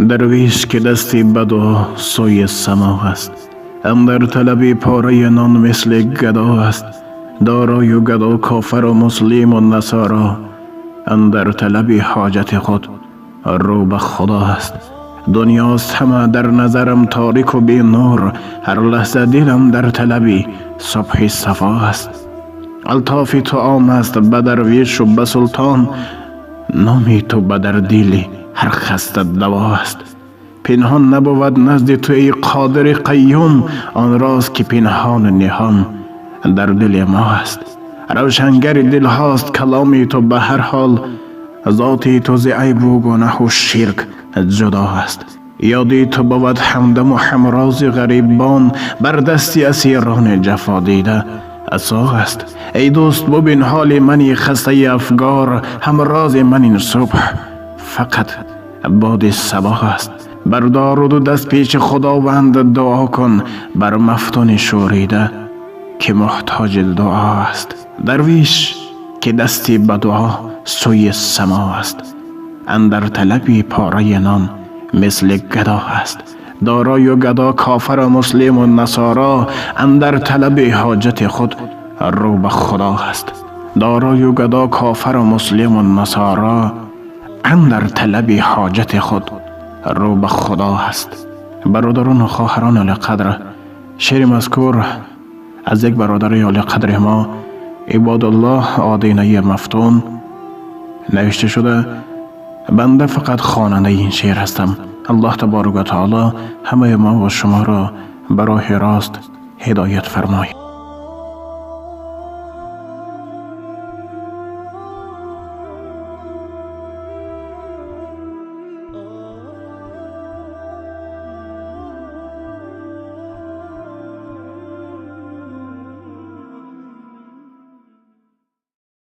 درویش که دستی بد و سوی سما است، اندر طلب پاره نان مثل گدا است. دارای و گدا کافر و مسلم و نصارا، اندر طلب حاجت خود رو به خدا است. دنیاست همه در نظرم تاریک و بی نور، هر لحظه دلم در طلب صبح صفا است. الطاف تو عام است به درویش و به سلطان، نامی تو به در دل هر خسته دوا است. پنهان نبود نزد تو ای قادر قیوم، آن راز که پنهان نهان در دل ما است. روشنگر دل هاست کلامی تو به هر حال، ذاتی تو ز عیب و گناه و شرک جدا است. یادی تو بود همدم و همراز غریبان، بر دستی اسیران جفا دیده عصا است. ای دوست ببین حال منی خسته افگار، همراز من این صبح فقط باد صباح است. بردار و دو دست پیش خداوند دعا کن، بر مفتون شوریده که محتاج دعا است. درویش که دستی به دعا سوی سما است، اندر طلب پاره نان مثل گدا است. دارای و گدا کافر و مسلم و نصارا، اندر طلب حاجت خود رو به خدا است. دارای و گدا کافر و مسلم و نصارا، اندر طلب حاجت خود رو به خدا است. برادران و خواهران علی قدر، شعر مذکور از یک برادر علی قدر ما، عبادالله آدینه مفتون، نوشته شده. بنده فقط خواننده این شعر هستم. الله تبارک و تعالی همه ما و شما را به راه راست هدایت فرماید.